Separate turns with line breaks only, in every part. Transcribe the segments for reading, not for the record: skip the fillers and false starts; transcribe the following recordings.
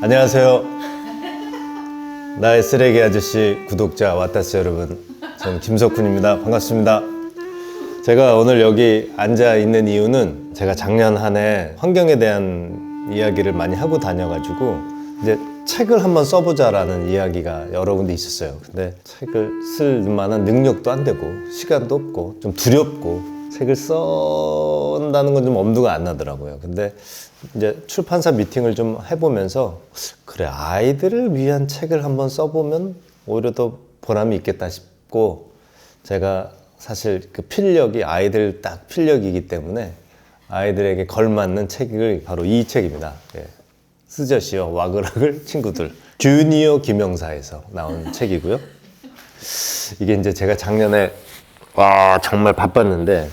안녕하세요. 나의 쓰레기 아저씨 구독자 와타스 여러분, 저는 김석훈입니다. 반갑습니다. 제가 오늘 여기 앉아 있는 이유는 제가 작년 한 해 환경에 대한 이야기를 많이 하고 다녀가지고 이제 책을 한번 써보자라는 이야기가 여러 군데 있었어요. 근데 책을 쓸 만한 능력도 안 되고 시간도 없고 좀 두렵고 책을 쓴다는 건 좀 엄두가 안 나더라고요. 근데 이제 출판사 미팅을 좀 해보면서 그래, 아이들을 위한 책을 한번 써보면 오히려 더 보람이 있겠다 싶고, 제가 사실 그 필력이 아이들 딱 필력이기 때문에 아이들에게 걸맞는 책을 바로 이 책입니다. 예. 스저씨와 와그락을 친구들, 주니어 김영사에서 나온 책이고요. 이게 이제 제가 작년에 정말 바빴는데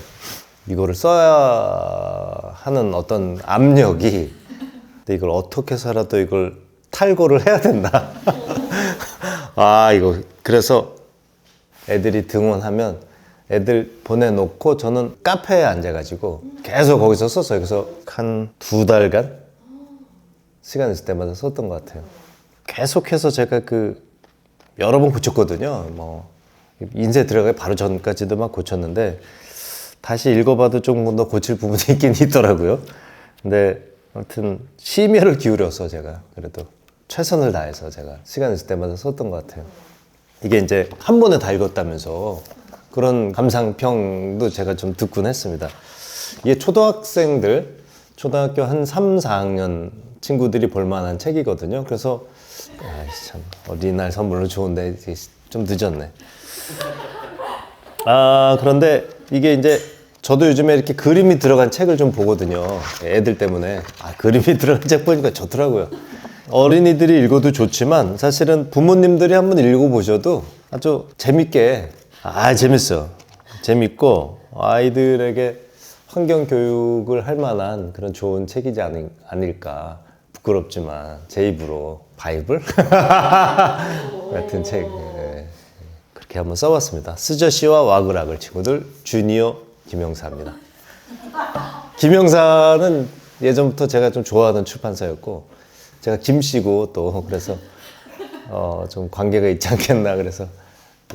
이거를 써야 하는 어떤 압력이, 근데 이걸 어떻게 해서라도 이걸 탈고를 해야 된다. 이거 그래서 애들이 등원하면 애들 보내놓고 저는 카페에 앉아가지고 계속 거기서 썼어요. 그래서 한 2달간 시간 있을 때마다 썼던 것 같아요. 계속해서 제가 여러 번 고쳤거든요. 인쇄 들어가기 바로 전까지도 막 고쳤는데 다시 읽어봐도 조금 더 고칠 부분이 있긴 있더라고요. 근데 아무튼 심혈을 기울여서 제가 그래도 최선을 다해서 제가 시간 있을 때마다 썼던 것 같아요. 이게 이제 한 번에 다 읽었다면서 그런 감상평도 제가 좀 듣곤 했습니다. 이게 초등학생들, 초등학교 한 3, 4학년 친구들이 볼 만한 책이거든요. 그래서 참 어린이날 선물로 좋은데 좀 늦었네. 그런데 이게 이제 저도 요즘에 이렇게 그림이 들어간 책을 좀 보거든요. 애들 때문에. 그림이 들어간 책 보니까 좋더라고요. 어린이들이 읽어도 좋지만 사실은 부모님들이 한번 읽어보셔도 아주 재밌게, 재밌어. 재밌고 아이들에게 환경 교육을 할 만한 그런 좋은 책이지 아닐까. 부끄럽지만 제 입으로 바이블? 같은 책. 그렇게 한번 써봤습니다. 스저씨와 와그락을 친구들, 주니어 김영사입니다. 김영사는 예전부터 제가 좀 좋아하던 출판사였고, 제가 김씨고 또 그래서 좀 관계가 있지 않겠나, 그래서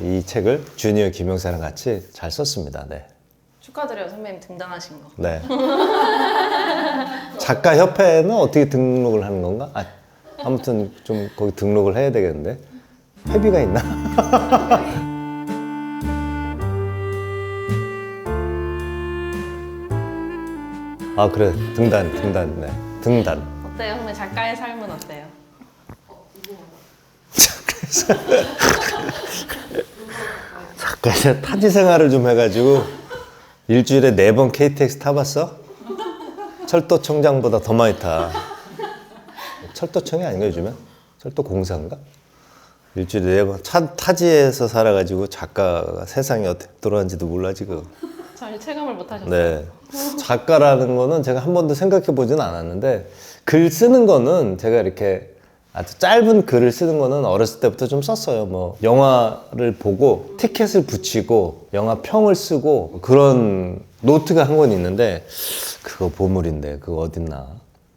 이 책을 주니어 김영사랑 같이 잘 썼습니다. 네.
축하드려요, 선배님 등단하신 거.
네. 작가협회는 어떻게 등록을 하는 건가? 아무튼 좀 거기 등록을 해야 되겠는데. 회비가 있나? 그래. 등단. 네. 등단.
어때요, 선배? 작가의 삶은 어때요?
작가에서 타지 생활을 좀 해가지고 일주일에 4번 KTX 타봤어? 철도청장보다 더 많이 타. 철도청이 아닌가 요즘엔? 철도공사인가? 일주일에 4번 타지에서 살아가지고 작가가 세상이 어떻게 돌아가는지도 몰라 지금.
잘 체감을 못 하셨어요?
네. 작가라는 거는 제가 한 번도 생각해 보지는 않았는데, 글 쓰는 거는 제가 이렇게 아주 짧은 글을 쓰는 거는 어렸을 때부터 좀 썼어요. 영화를 보고 티켓을 붙이고 영화 평을 쓰고 그런 노트가 한 권 있는데, 그거 보물인데 그거 어딨나.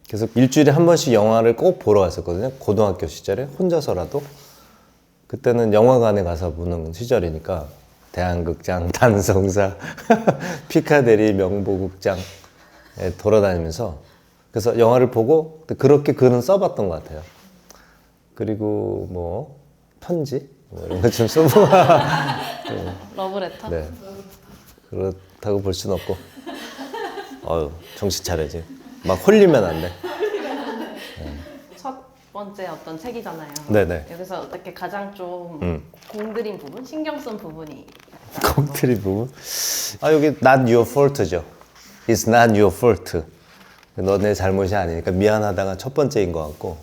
그래서 일주일에 한 번씩 영화를 꼭 보러 갔었거든요. 고등학교 시절에 혼자서라도. 그때는 영화관에 가서 보는 시절이니까 대한극장, 단성사, 피카데리, 명보극장에 돌아다니면서 그래서 영화를 보고 그렇게 글은 써봤던 것 같아요. 그리고 편지 이런 거 좀 써보고.
러브레터?
네. 그렇다고 볼 수는 없고. 정신 차려야지. 막 홀리면 안 돼.
첫 번째 어떤 책이잖아요.
네네.
여기서 어떻게 가장 좀 공들인 부분, 신경 쓴 부분이
공들인 부분? 여기 not your fault죠. It's not your fault. 너네 잘못이 아니니까 미안하다가 첫 번째인 것 같고,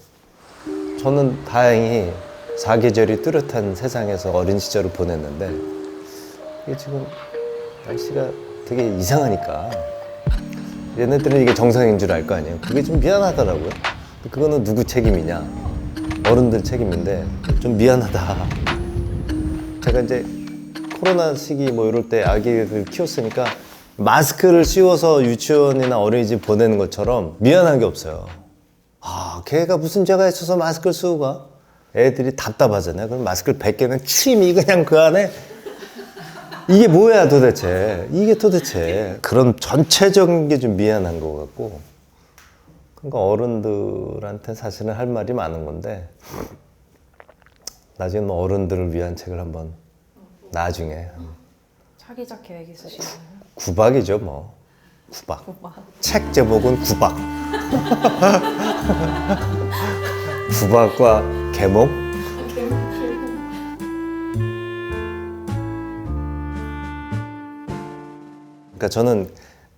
저는 다행히 사계절이 뚜렷한 세상에서 어린 시절을 보냈는데, 이게 지금 날씨가 되게 이상하니까 얘네들은 이게 정상인 줄 알 거 아니에요. 그게 좀 미안하더라고요. 그거는 누구 책임이냐? 어른들 책임인데 좀 미안하다. 제가 이제 코로나 시기 이럴 때 아기를 키웠으니까 마스크를 씌워서 유치원이나 어린이집 보내는 것처럼 미안한 게 없어요. 걔가 무슨 죄가 있어서 마스크를 쓰고 가? 애들이 답답하잖아요. 그럼 마스크를 벗기면 침이 그냥 그 안에 이게 뭐야 도대체. 이게 도대체 그런 전체적인 게 좀 미안한 것 같고. 그러니까 어른들한테 사실은 할 말이 많은 건데 나중에 뭐 어른들을 위한 책을 한번 나중에
차기작 계획 있으신가요?
구박이죠 뭐. 구박. 책 제목은 구박. 구박과 계몽? 그러니까 저는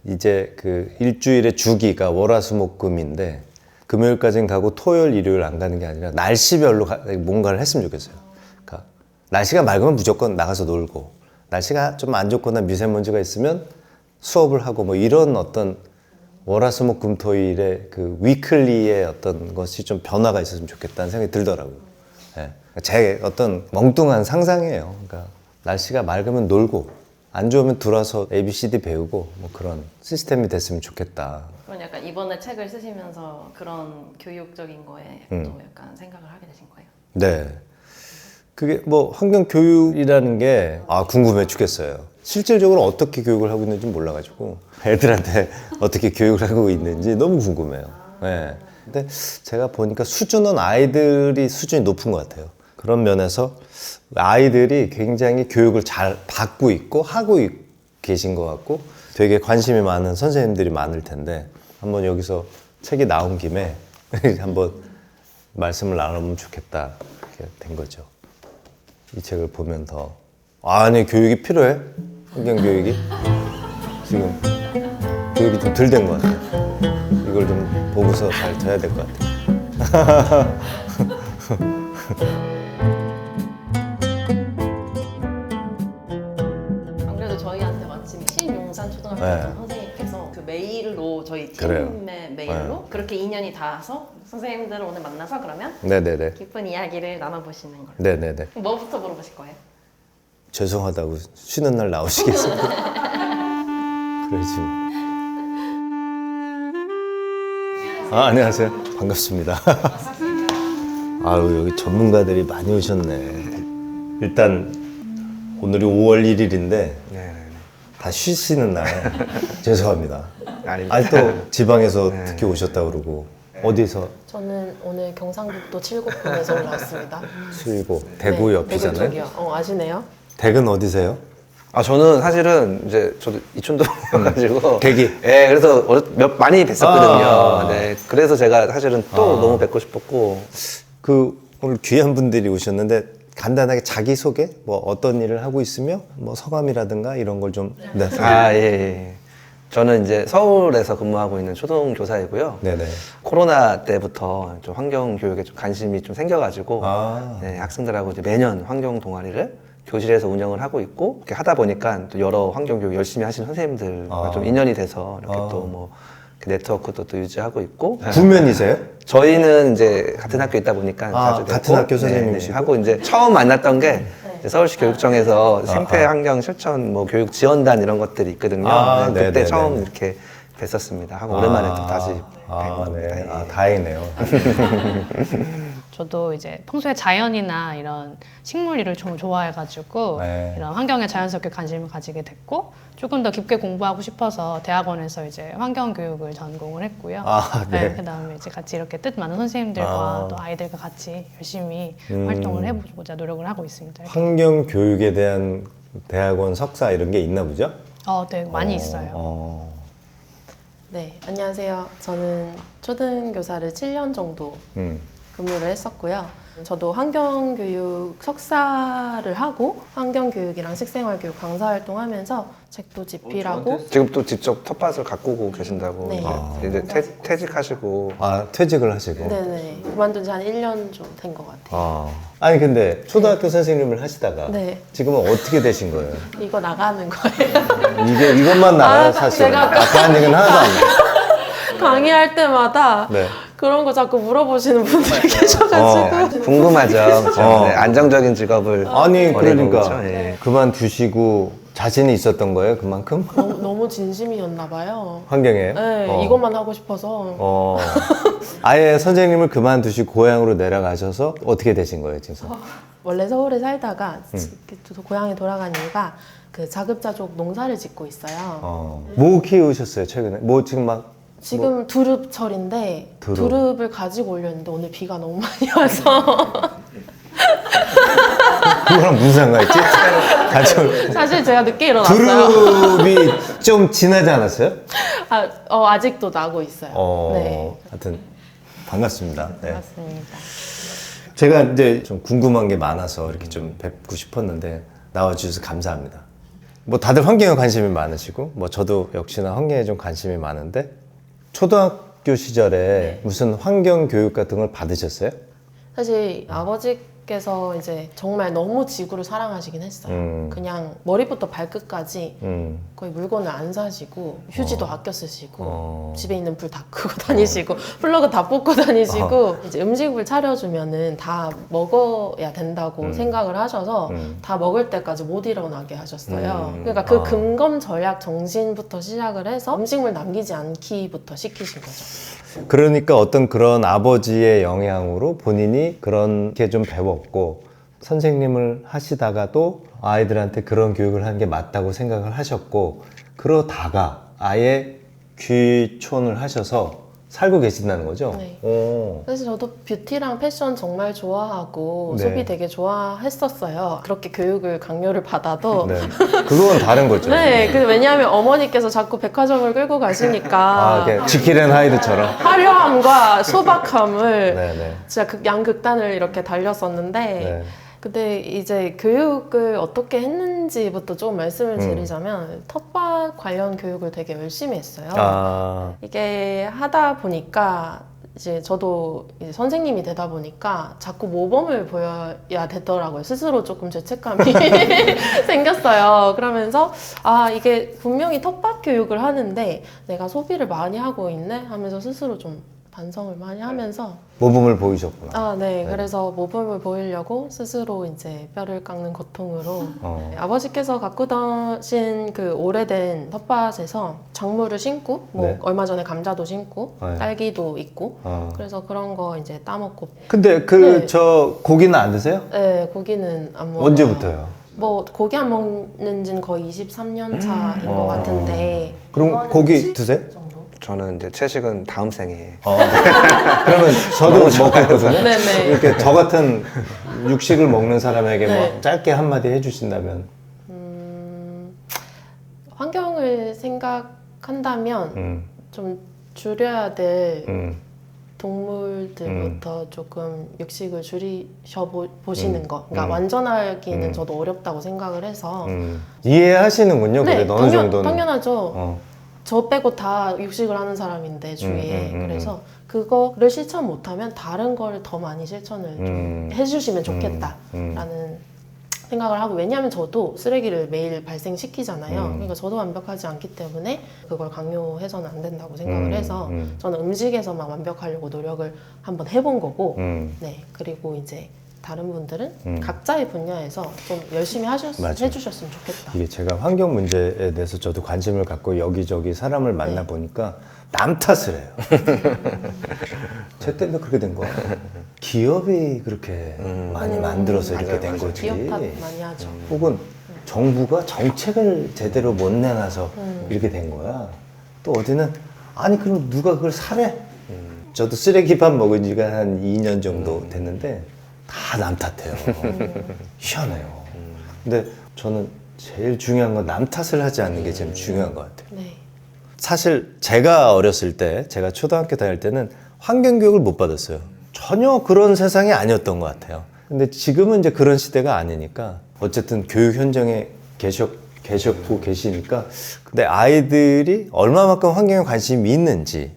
이제 그 일주일의 주기가 월화수목금인데 금요일까지는 가고 토요일 일요일 안 가는 게 아니라 날씨별로 뭔가를 했으면 좋겠어요. 그러니까 날씨가 맑으면 무조건 나가서 놀고 날씨가 좀 안 좋거나 미세먼지가 있으면 수업을 하고 뭐 이런 어떤 월화수목금토일의 그 위클리의 어떤 것이 좀 변화가 있었으면 좋겠다는 생각이 들더라고요. 예. 제 어떤 멍뚱한 상상이에요. 그러니까 날씨가 맑으면 놀고 안 좋으면 들어와서 ABCD 배우고 뭐 그런 시스템이 됐으면 좋겠다.
그럼 약간 이번에 책을 쓰시면서 그런 교육적인 거에 또 약간 생각을 하게 되신 거예요?
네. 그게 뭐 환경교육이라는 게 궁금해 죽겠어요. 실질적으로 어떻게 교육을 하고 있는지 몰라가지고 애들한테 어떻게 교육을 하고 있는지 너무 궁금해요. 네. 근데 제가 보니까 수준은 아이들이 수준이 높은 것 같아요. 그런 면에서 아이들이 굉장히 교육을 잘 받고 있고 하고 계신 것 같고 되게 관심이 많은 선생님들이 많을 텐데 한번 여기서 책이 나온 김에 한번 말씀을 나눠보면 좋겠다 이렇게 된 거죠. 이 책을 보면 더 아니 교육이 필요해? 환경교육이? 지금 교육이 좀 덜 된 것 같아요. 이걸 좀 보고서 잘 돼야 될 것 같아요.
안 그래도 저희한테 마침 신용산초등학교
네.
선생님께서 그 메일로 저희
그래요.
팀의 메일로 그렇게 인연이 닿아서 선생님들을 오늘 만나서 그러면
네네네.
기쁜 이야기를 나눠보시는 걸로.
네네네.
그럼 뭐부터 물어보실 거예요?
죄송하다고 쉬는 날 나오시겠습니까? 그러지 뭐. 안녕하세요. 반갑습니다. 아유, 여기 전문가들이 많이 오셨네. 일단 오늘이 5월 1일인데 다 쉬시는 날 죄송합니다. 아니 또 지방에서 특히 오셨다고 그러고 어디서?
저는 오늘 경상북도 칠곡군에서 올라왔습니다.
수이고 대구
네,
옆이잖아요.
대구 쪽이요. 아시네요?
댁은 어디세요?
저는 사실은 이제 저도 이촌도 가지고
댁이?
예, 그래서 많이 뵀었거든요.
아.
네, 그래서 제가 사실은 또 너무 뵙고 싶었고.
그 오늘 귀한 분들이 오셨는데 간단하게 자기 소개, 뭐 어떤 일을 하고 있으며 뭐 성함이라든가 이런 걸 좀. 네.
예. 저는 이제 서울에서 근무하고 있는 초등 교사이고요.
네네.
코로나 때부터 좀 환경 교육에 좀 관심이 좀 생겨가지고
아.
네, 학생들하고 이제 매년 환경 동아리를 교실에서 운영을 하고 있고 이렇게 하다 보니까 또 여러 환경 교육 열심히 하시는 선생님들과 좀 인연이 돼서 이렇게 또 뭐 네트워크도 또 유지하고 있고.
구면이세요?
저희는 이제 같은 학교에 있다 보니까 자주
같은
뵙고,
학교 선생님이시고?
하고 이제 처음 만났던 게 이제 서울시 교육청에서 생태 환경 실천 뭐 교육 지원단 이런 것들이 있거든요. 네, 그때
네네네.
처음 이렇게 뵀었습니다. 하고 오랜만에 또 다시 뵌 겁니다.
네.
예.
다행이네요.
저도 이제 평소에 자연이나 이런 식물 일을 좀 좋아해가지고
네.
이런 환경에 자연스럽게 관심을 가지게 됐고 조금 더 깊게 공부하고 싶어서 대학원에서 이제 환경교육을 전공을 했고요.
네.
그다음에 이제 같이 이렇게 뜻 많은 선생님들과 또 아이들과 같이 열심히 활동을 해보고자 노력을 하고 있습니다.
환경 교육에 대한 대학원 석사 이런 게 있나 보죠?
네, 많이 있어요.
네, 안녕하세요. 저는 초등교사를 7년 정도 근무를 했었고요. 저도 환경교육 석사를 하고 환경교육이랑 식생활교육 강사활동하면서 책도 집필하고
지금 또 직접 텃밭을 가꾸고 계신다고
네.
이제 퇴직하시고
퇴직을 하시고.
네네 그만둔 지 한 1년 좀 된 것 같아요.
아니 근데 초등학교 선생님을 하시다가
네.
지금은 어떻게 되신 거예요?
이거 나가는 거예요.
이것만 나가요 사실.
제가
아까 한 얘기는 하나도 안 나요.
강의할 때마다
네.
그런 거 자꾸 물어보시는 분들이 계셔가지고
궁금하죠. 그렇죠? 네, 안정적인 직업을
아니
원하는
그러니까
거죠. 예.
그만두시고 자신이 있었던 거예요, 그만큼?
너무 진심이었나 봐요.
환경에?
네, 이것만 하고 싶어서.
아예 선생님을 그만두시고 고향으로 내려가셔서 어떻게 되신 거예요, 지금?
원래 서울에 살다가 고향에 돌아간 이유가 그 자급자족 농사를 짓고 있어요.
뭐 키우셨어요, 최근에? 뭐 지금 막
지금 두릅철인데
두릅.
두릅을 가지고 올렸는데 오늘 비가 너무 많이 와서
그거랑 무슨 상관 있지? 같이
사실 제가 늦게 일어났어요.
두릅이 좀 지나지 않았어요?
아직도 나고 있어요. 네.
하여튼 반갑습니다. 네.
맞습니다.
제가 이제 좀 궁금한 게 많아서 이렇게 좀 뵙고 싶었는데 나와주셔서 감사합니다. 뭐 다들 환경에 관심이 많으시고 뭐 저도 역시나 환경에 좀 관심이 많은데 초등학교 시절에 무슨 환경 교육 같은 걸 받으셨어요?
사실 아버지께서 이제 정말 너무 지구를 사랑하시긴 했어요. 그냥 머리부터 발끝까지 거의 물건을 안 사시고 휴지도 아껴 쓰시고 집에 있는 불 다 끄고 다니시고 플러그 다 뽑고 다니시고 이제 음식을 차려주면은 다 먹어야 된다고 생각을 하셔서 다 먹을 때까지 못 일어나게 하셨어요. 그러니까 그 근검 절약 정신부터 시작을 해서 음식물 남기지 않기부터 시키신 거죠.
그러니까 어떤 그런 아버지의 영향으로 본인이 그런 게 좀 배웠고 선생님을 하시다가도 아이들한테 그런 교육을 하는 게 맞다고 생각을 하셨고 그러다가 아예 귀촌을 하셔서 살고 계신다는 거죠?
네.
오.
사실 저도 뷰티랑 패션 정말 좋아하고
네.
소비 되게 좋아했었어요. 그렇게 교육을 강요를 받아도
네. 그건 다른 거죠.
네, 왜냐하면 어머니께서 자꾸 백화점을 끌고 가시니까
이렇게 지킬앤 하이드처럼.
화려함과 소박함을
네네.
진짜 양극단을 이렇게 달렸었는데
네.
근데 이제 교육을 어떻게 했는지부터 좀 말씀을 드리자면 텃밭 관련 교육을 되게 열심히 했어요. 이게 하다 보니까 이제 저도 이제 선생님이 되다 보니까 자꾸 모범을 보여야 되더라고요. 스스로 조금 죄책감이 생겼어요. 그러면서 이게 분명히 텃밭 교육을 하는데 내가 소비를 많이 하고 있네 하면서 스스로 좀 반성을 많이 하면서
모범을 보이셨구나.
네. 그래서 모범을 보이려고 스스로 이제 뼈를 깎는 고통으로 아버지께서 갖고 다신 그 오래된 텃밭에서 작물을 심고 뭐
네.
얼마 전에 감자도 심고
네.
딸기도 있고 그래서 그런 거 이제 따먹고
근데
네.
저 고기는 안 드세요?
네, 고기는 안 먹어요.
언제부터요?
뭐 고기 안 먹는 지는 거의 23년 차인 것 같은데
그럼 고기 드세요?
저는 이제 채식은 다음 생에
그러면 저도 먹거든요.
네네.
이렇게 저 같은 육식을 먹는 사람에게
네.
뭐 짧게 한마디 해주신다면
환경을 생각한다면 좀 줄여야 될 동물들부터 조금 육식을 줄이셔보시는 거. 그러니까 완전하기는 저도 어렵다고 생각을 해서.
이해하시는군요.
네,
그래도 어느 정도는.
당연하죠. 저 빼고 다 육식을 하는 사람인데 주위에. 그래서 그거를 실천 못하면 다른 걸 더 많이 실천을 좀 해주시면 좋겠다라는 생각을 하고 왜냐하면 저도 쓰레기를 매일 발생시키잖아요. 그러니까 저도 완벽하지 않기 때문에 그걸 강요해서는 안 된다고 생각을 해서 저는 음식에서만 완벽하려고 노력을 한번 해본 거고 네 그리고 이제 다른 분들은 각자의 분야에서 좀 열심히 해주셨으면 좋겠다.
이게 제가 환경 문제에 대해서 저도 관심을 갖고 여기저기 사람을 만나 보니까 남 탓을 해요. 쟤 때문에 그렇게 된 거야. 기업이 그렇게 많이 만들어서 이렇게 된 거지.
기업 탓 많이 하죠.
혹은 정부가 정책을 제대로 못 내놔서 이렇게 된 거야. 또 어디는 아니 그럼 누가 그걸 사래? 저도 쓰레기밥 먹은 지가 한 2년 정도 됐는데 다 남 탓해요. 희한해요. 근데 저는 제일 중요한 건 남 탓을 하지 않는 게 제일 중요한 것 같아요.
네.
사실 제가 어렸을 때, 제가 초등학교 다닐 때는 환경교육을 못 받았어요. 전혀 그런 세상이 아니었던 것 같아요. 근데 지금은 이제 그런 시대가 아니니까 어쨌든 교육 현장에 계셨고 계시니까 근데 아이들이 얼마만큼 환경에 관심이 있는지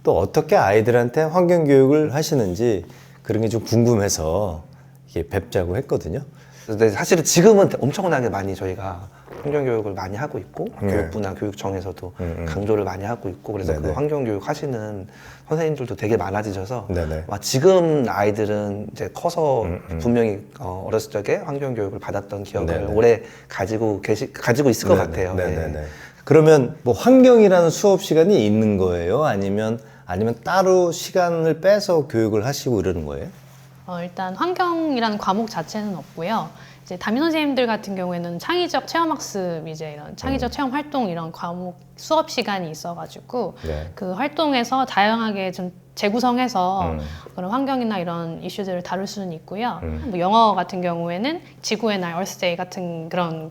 또 어떻게 아이들한테 환경교육을 하시는지 그런 게 좀 궁금해서 이게 뵙자고 했거든요.
근데 사실은 지금은 엄청나게 많이 저희가 환경교육을 많이 하고 있고
네.
교육부나 교육청에서도 강조를 많이 하고 있고 그래서
네네.
그 환경교육 하시는 선생님들도 되게 많아지셔서
네네.
지금 아이들은 이제 커서 분명히 어렸을 적에 환경교육을 받았던 기억을
네네.
오래 가지고 있을 것
네네.
같아요.
네네네.
예.
그러면 뭐 환경이라는 수업 시간이 있는 거예요? 아니면 따로 시간을 빼서 교육을 하시고 이러는 거예요?
일단 환경이라는 과목 자체는 없고요. 이제 담임 선생님들 같은 경우에는 창의적 체험학습 이제 이런 창의적 체험 활동 이런 과목 수업 시간이 있어가지고
네.
그 활동에서 다양하게 좀 재구성해서 그런 환경이나 이런 이슈들을 다룰 수는 있고요. 뭐 영어 같은 경우에는 지구의 날, Earth Day 같은 그런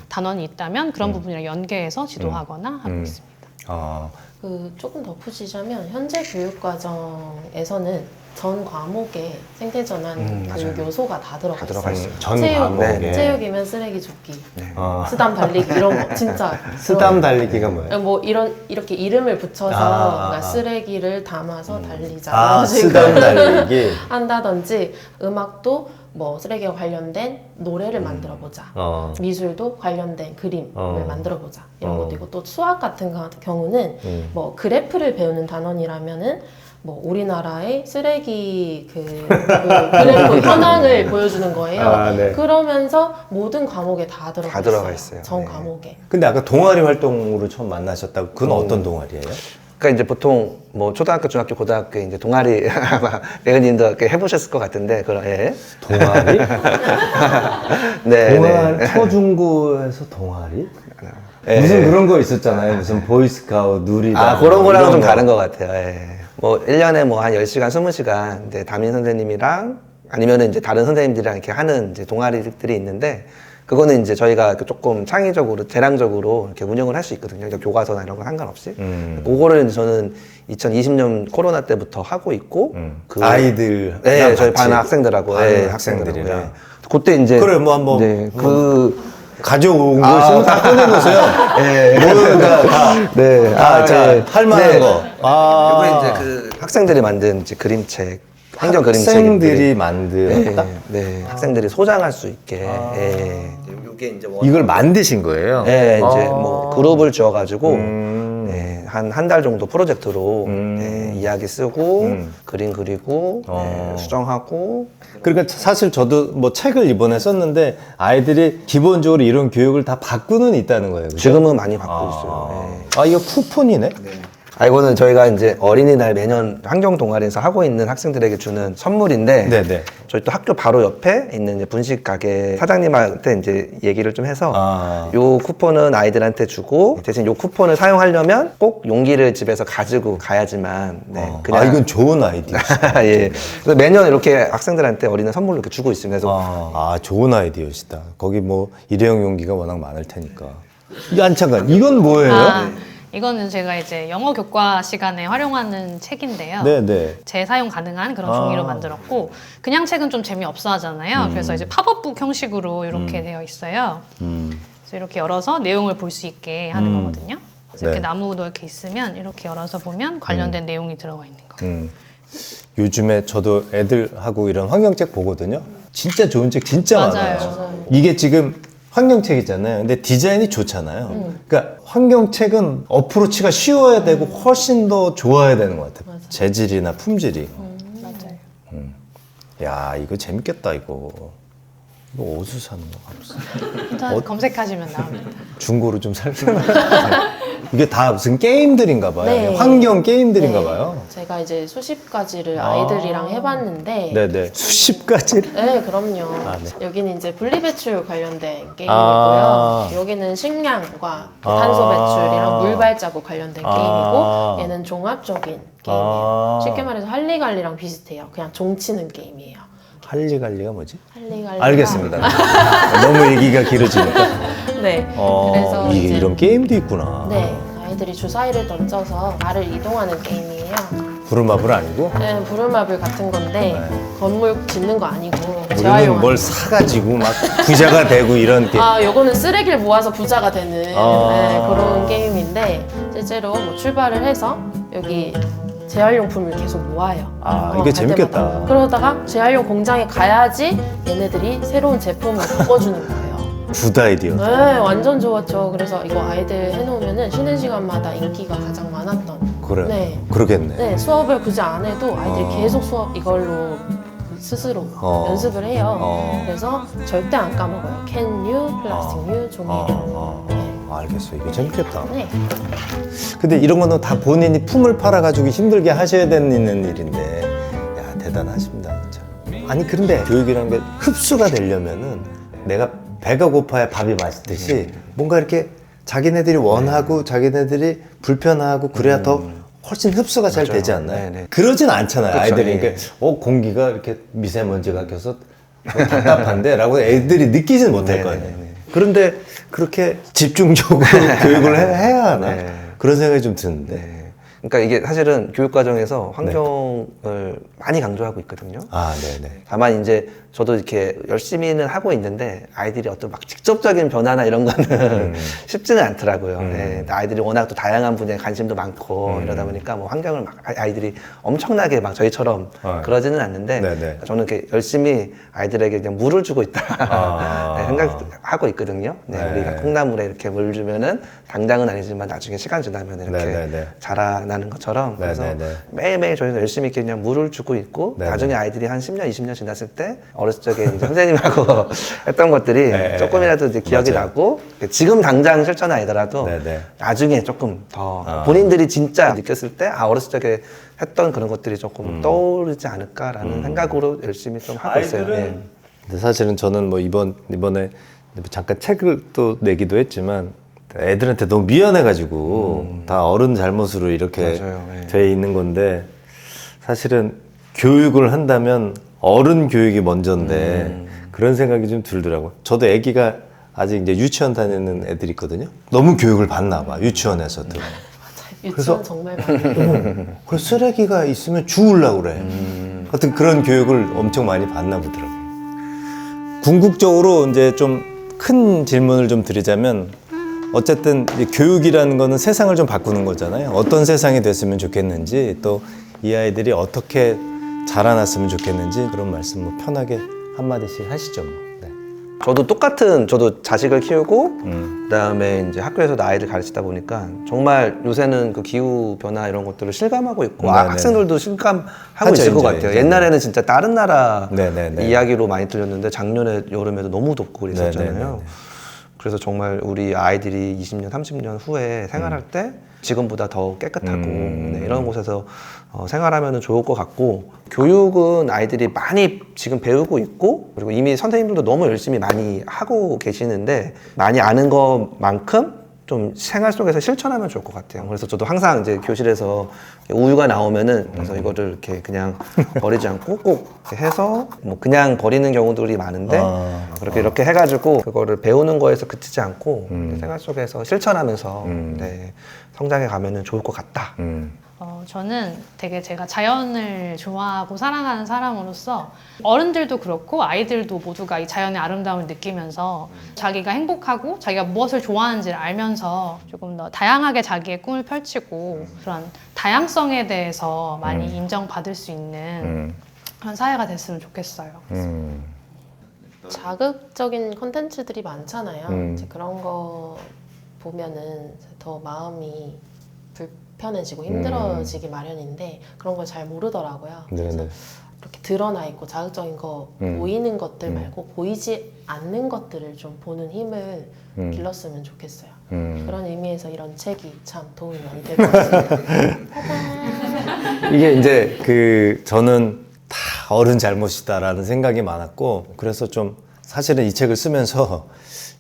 단원이 있다면 그런 부분이랑 연계해서 지도하거나 하고 있습니다.
아,
조금 덧붙이자면 현재 교육과정에서는 전 과목에 생태전환 교육 요소가 다 들어가
들어가
있어요.
있어요.
전
체육,
과목에.
체육이면 쓰레기 줍기,
아,
쓰담 달리기 이런 거 진짜
쓰담 달리기가 뭐예요?
뭐 이렇게 이름을 붙여서 그러니까 쓰레기를 담아서 달리자
아,
이런 식으로
쓰담 달리기.
한다든지 음악도 뭐 쓰레기와 관련된 노래를 만들어 보자. 미술도 관련된 그림을 만들어 보자. 이런 것도 있고 또 수학 같은 경우는 뭐 그래프를 배우는 단원이라면은 뭐 우리나라의 쓰레기 그 그래프 현황을 보여주는 거예요.
아, 네.
그러면서 모든 과목에 다 들어가
들어가 있어요.
전
네.
과목에.
근데 아까 동아리 활동으로 처음 만나셨다고 그건 어떤 동아리예요?
그러니까 이제 보통 뭐 초등학교, 중학교, 고등학교 이제 동아리 아마 레은님도 이렇게 해보셨을 것 같은데 그런 예.
동아리?
네,
동아리?
네.
초중고에서 동아리?
예.
무슨 그런 거 있었잖아요. 무슨 보이스카우트, 누리다.
그런 거랑은 좀
이런 거.
다른 것 같아요. 예. 뭐 1년에 뭐 한 10시간, 20시간 이제 담임 선생님이랑 아니면은 이제 다른 선생님들이랑 이렇게 하는 이제 동아리들이 있는데 그거는 이제 저희가 조금 창의적으로, 재량적으로 이렇게 운영을 할 수 있거든요. 교과서나 이런 거 상관없이. 그거를 이제 저는 2020년 코로나 때부터 하고 있고,
아이들.
네, 저희 반 학생들하고, 예,
학생들이랑.
예. 그때 이제.
그래, 뭐 한번.
네,
가져온 거 있으면 다 꺼내보세요.
예.
뭐가 다.
네.
할 만한
네.
거.
이거 이제 그 학생들이 만든 이제 그림책, 환경 그림책.
학생들이 만들었다?
네, 학생들이 소장할 수 있게. 예. 이게 이제
이걸 만드신 거예요?
네, 이제 뭐 그룹을 지어가지고 네, 한 달 정도 프로젝트로 네, 이야기 쓰고 그림 그리고 네, 수정하고.
그러니까 사실 저도 뭐 책을 이번에 썼는데 아이들이 기본적으로 이런 교육을 다 받고는 있다는 거예요. 그죠?
지금은 많이 받고 있어요. 네.
이거 쿠폰이네?
이거는 저희가 이제 어린이날 매년 환경 동아리에서 하고 있는 학생들에게 주는 선물인데
네네.
저희 또 학교 바로 옆에 있는 이제 분식 가게 사장님한테 이제 얘기를 좀 해서 요 쿠폰은 아이들한테 주고 대신 요 쿠폰을 사용하려면 꼭 용기를 집에서 가지고 가야지만 그냥
이건 좋은 아이디어.
예. 그래서 매년 이렇게 학생들한테 어린이 선물로 이렇게 주고 있습니다. 그래서
좋은 아이디어시다. 거기 뭐 일회용 용기가 워낙 많을 테니까. 잠깐, 이건 뭐예요?
이거는 제가 이제 영어 교과 시간에 활용하는 책인데요.
네네.
재사용 가능한 그런 종이로 만들었고 그냥 책은 좀 재미없어 하잖아요. 그래서 이제 팝업북 형식으로 이렇게 되어 있어요. 그래서 이렇게 열어서 내용을 볼 수 있게 하는 거거든요. 그래서 이렇게
네.
나무도 이렇게 있으면 이렇게 열어서 보면 관련된 내용이 들어가 있는 거예요.
요즘에 저도 애들하고 이런 환경책 보거든요. 진짜 좋은 책 진짜
맞아요.
많아요. 이게 지금 환경책이잖아요. 근데 디자인이 좋잖아요. 그러니까 환경책은 어프로치가 쉬워야 되고 훨씬 더 좋아야 되는 것 같아요. 재질이나 품질이.
맞아요.
야, 이거 재밌겠다, 이거. 이거 어디서 사는 거야?
인터넷 검색하시면 나옵니다.
중고로 좀 살펴봐요. 이게 다 무슨 게임들인가 봐요.
네.
환경 게임들인가 봐요.
제가 이제 수십 가지를 아이들이랑 해봤는데
네네. 수십 가지를?
네, 그럼요.
네.
여기는 이제 분리배출 관련된 게임이고요. 여기는 식량과 그
아.
탄소 배출이랑 물 발자국 관련된 게임이고, 얘는 종합적인 게임이에요. 쉽게 말해서 할리갈리랑 비슷해요. 그냥 종 치는 게임이에요.
할리갈리가 뭐지?
할리갈리가
알겠습니다. 너무 얘기가 길어지니까.
네. 그래서
이게
이제
이런 게임도 있구나.
네, 아이들이 주사위를 던져서 말을 이동하는 게임이에요.
부루마블 아니고?
네, 부루마블 같은 건데 건물 짓는 거 아니고
우리는
재활용하는
뭘 사가지고 막 부자가 되고 이런 게임.
요거는 쓰레기를 모아서 부자가 되는
아.
네, 그런 게임인데 실제로 뭐 출발을 해서 여기 재활용품을 계속 모아요.
이게
갈
재밌겠다.
때마다. 그러다가 재활용 공장에 가야지 얘네들이 새로운 제품을 바꿔주는 거예요.
굿 아이디어.
네, 완전 좋았죠. 그래서 이거 아이들 해놓으면은 쉬는 시간마다 인기가 가장 많았던.
그래.
네.
그러겠네.
네, 수업을 굳이 안 해도 아이들이 계속 수업 이걸로 스스로 연습을 해요. 그래서 절대 안 까먹어요. 캔유, 플라스틱유, 종이류. 네.
알겠어. 이거 재밌겠다.
네.
근데 이런 거는 다 본인이 품을 팔아가지고 힘들게 하셔야 되는 일인데, 야, 대단하십니다, 진짜. 아니, 그런데 교육이라는 게 흡수가 되려면은 내가 배가 고파야 밥이 맛있듯이 뭔가 이렇게 자기네들이 원하고 자기네들이 불편하고 그래야 더 훨씬 흡수가 잘
맞아요.
되지 않나요?
네네.
그러진 않잖아요.
그쵸,
아이들이
예.
이렇게 공기가 이렇게 미세먼지가 껴서 뭐 답답한데 라고 애들이 느끼지는 못할 거 아니에요.
네네네.
그런데 그렇게 집중적으로 교육을 해야 하나?
네.
그런 생각이 좀 드는데.
네. 그러니까 이게 사실은 교육 과정에서 환경을 많이 강조하고 있거든요.
네네.
다만 이제 저도 이렇게 열심히는 하고 있는데 아이들이 어떤 막 직접적인 변화나 이런 거는 쉽지는 않더라고요. 네, 아이들이 워낙 또 다양한 분야에 관심도 많고 이러다 보니까 뭐 환경을 막 아이들이 엄청나게 막 저희처럼 그러지는 않는데
네네.
저는 이렇게 열심히 아이들에게 그냥 물을 주고 있다 네, 생각하고 있거든요. 네,
네.
우리가 콩나물에 이렇게 물 주면은 당장은 아니지만 나중에 시간 지나면 이렇게
네네네.
자라나는 것처럼 그래서
네네네.
매일매일 저희는 열심히 이렇게 그냥 물을 주고 있고
네네.
나중에 아이들이 한 10년, 20년 지났을 때 어렸을 적에 이제 선생님하고 했던 것들이
네.
조금이라도 이제 기억이
맞아요.
나고 지금 당장 실천은 아니더라도
네네.
나중에 조금 더 본인들이 진짜 느꼈을 때 어렸을 적에 했던 그런 것들이 조금 떠오르지 않을까라는 생각으로 열심히 좀 하고 있어요. 네.
근데 사실은 저는 뭐 이번에 잠깐 책을 또 내기도 했지만 애들한테 너무 미안해가지고 다 어른 잘못으로 이렇게
맞아요. 네.
돼 있는 건데 사실은 교육을 한다면 어른 교육이 먼저인데 그런 생각이 좀 들더라고요. 저도 아기가 아직 이제 유치원 다니는 애들이 있거든요. 너무 교육을 받나 봐, 유치원에서도.
유치원 정말 많이.
그 쓰레기가 있으면 주우려고 그래. 하여튼 그런 교육을 엄청 많이 받나 보더라고요. 궁극적으로 이제 좀 큰 질문을 좀 드리자면 어쨌든 이 교육이라는 거는 세상을 좀 바꾸는 거잖아요. 어떤 세상이 됐으면 좋겠는지 또 이 아이들이 어떻게 자라났으면 좋겠는지 그런 말씀 뭐 편하게 한마디씩 하시죠. 뭐. 네.
저도 자식을 키우고 그다음에 이제 학교에서도 아이들 가르치다 보니까 정말 요새는 그 기후 변화 이런 것들을 실감하고 있고
네네네.
학생들도 실감하고
하죠,
있을 것
이제,
같아요.
이제.
옛날에는 진짜 다른 나라
네네네.
이야기로 많이 들렸는데 작년에 여름에도 너무 덥고 그랬었잖아요.
네네네.
그래서 정말 우리 아이들이 20년, 30년 후에 생활할 때 지금보다 더 깨끗하고 네, 이런 곳에서 생활하면 좋을 것 같고 교육은 아이들이 많이 지금 배우고 있고 그리고 이미 선생님들도 너무 열심히 많이 하고 계시는데 많이 아는 것만큼 좀 생활 속에서 실천하면 좋을 것 같아요. 그래서 저도 항상 이제 교실에서 우유가 나오면은 그래서 이거를 이렇게 그냥 버리지 않고 꼭 이렇게 해서 뭐 그냥 버리는 경우들이 많은데 그렇게 이렇게 해가지고 그거를 배우는 거에서 그치지 않고 생활 속에서 실천하면서 네, 성장해 가면은 좋을 것 같다.
저는 되게 제가 자연을 좋아하고 사랑하는 사람으로서 어른들도 그렇고 아이들도 모두가 이 자연의 아름다움을 느끼면서 자기가 행복하고 자기가 무엇을 좋아하는지를 알면서 조금 더 다양하게 자기의 꿈을 펼치고 그런 다양성에 대해서 많이 인정받을 수 있는 그런 사회가 됐으면 좋겠어요.
자극적인 콘텐츠들이 많잖아요. 이제 그런 거 보면은 더 마음이 불편해지고 힘들어지기 마련인데 그런 걸 잘 모르더라고요. 그래서
네네.
이렇게 드러나 있고 자극적인 거 보이는 것들 말고 보이지 않는 것들을 좀 보는 힘을 길렀으면 좋겠어요. 그런 의미에서 이런 책이 참 도움이 많이 될 것 같습니다.
이게 이제 저는 다 어른 잘못이다라는 생각이 많았고 그래서 좀 사실은 이 책을 쓰면서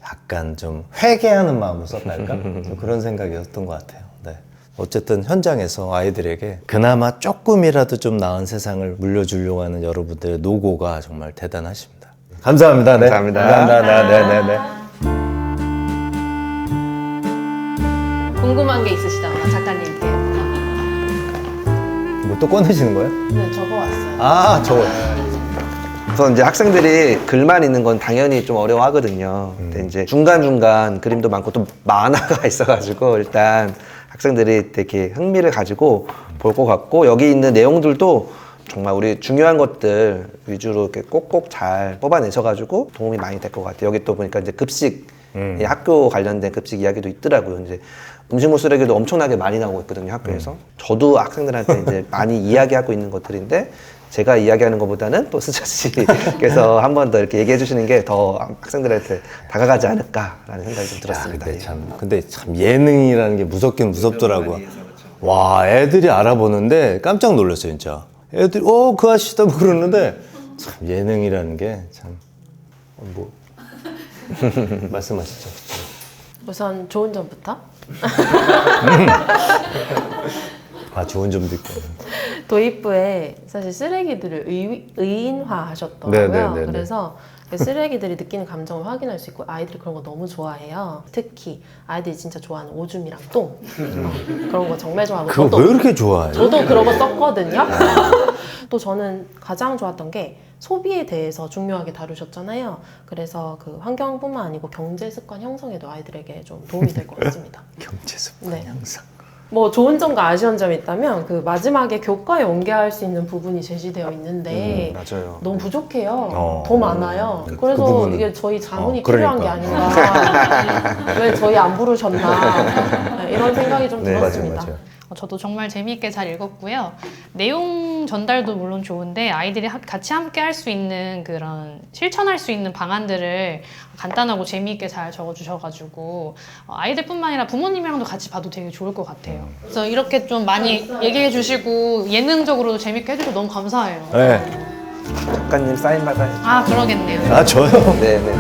약간 좀 회개하는 마음으로 썼달까? 좀 그런 생각이었던 것 같아요. 네. 어쨌든 현장에서 아이들에게 그나마 조금이라도 좀 나은 세상을 물려주려고 하는 여러분들의 노고가 정말 대단하십니다. 감사합니다. 네.
감사합니다.
감사합니다. 네네네.
궁금한 게 있으시다면 작가님께.
뭐 또 꺼내시는 거예요?
네, 적어왔어요.
아, 저거.
그래서 이제 학생들이 글만 읽는 건 당연히 좀 어려워하거든요. 근데 이제 중간중간 그림도 많고 또 만화가 있어가지고 일단 학생들이 되게 흥미를 가지고 볼 것 같고, 여기 있는 내용들도 정말 우리 중요한 것들 위주로 이렇게 꼭꼭 잘 뽑아내셔가지고 도움이 많이 될 것 같아요. 여기 또 보니까 이제 급식, 이 학교 관련된 급식 이야기도 있더라고요. 이제 음식물 쓰레기도 엄청나게 많이 나오고 있거든요, 학교에서. 저도 학생들한테 이제 많이 이야기하고 있는 것들인데, 제가 이야기하는 것보다는 또 스자 씨께서 한 번 더 이렇게 얘기해 주시는 게 더 학생들한테 다가가지 않을까라는 생각이 좀 들었습니다.
야, 근데 참 예능이라는 게 무섭긴 무섭더라고. 와, 애들이 알아보는데 깜짝 놀랐어요, 진짜. 애들이 그 아저씨다 뭐 그러는데 참 예능이라는 게 참 뭐 말씀하시죠.
우선 좋은 점부터
아, 좋은 점도 있고.
도입부에 사실 쓰레기들을 의인화하셨더라고요.
네네네네.
그래서 쓰레기들이 느끼는 감정을 확인할 수 있고 아이들이 그런 거 너무 좋아해요. 특히 아이들이 진짜 좋아하는 오줌이랑 똥 그런 거 정말 좋아하고
그거 왜 이렇게 좋아해요?
저도 그런 거 썼거든요. 또 저는 가장 좋았던 게 소비에 대해서 중요하게 다루셨잖아요. 그래서 그 환경뿐만 아니고 경제 습관 형성에도 아이들에게 좀 도움이 될 것 같습니다.
경제 습관
네.
향상.
뭐 좋은 점과 아쉬운 점이 있다면 그 마지막에 교과에 연계할 수 있는 부분이 제시되어 있는데
맞아요.
너무 부족해요.
어.
더 많아요.
그
그래서
부분은-
이게 저희 자문이
그러니까.
필요한 게 아닌가. 왜 저희 안 부르셨나. 네, 이런 생각이 좀
네,
들었습니다.
맞아요.
저도 정말 재미있게 잘 읽었고요. 내용 전달도 물론 좋은데 아이들이 같이 함께 할 수 있는 그런 실천할 수 있는 방안들을 간단하고 재미있게 잘 적어주셔가지고 아이들뿐만 아니라 부모님이랑도 같이 봐도 되게 좋을 것 같아요. 그래서 이렇게 좀 많이 얘기해 주시고 예능적으로도 재밌게 해주셔서 너무 감사해요.
네.
작가님 사인 받아요.
아 그러겠네요.
아, 저요?
네네.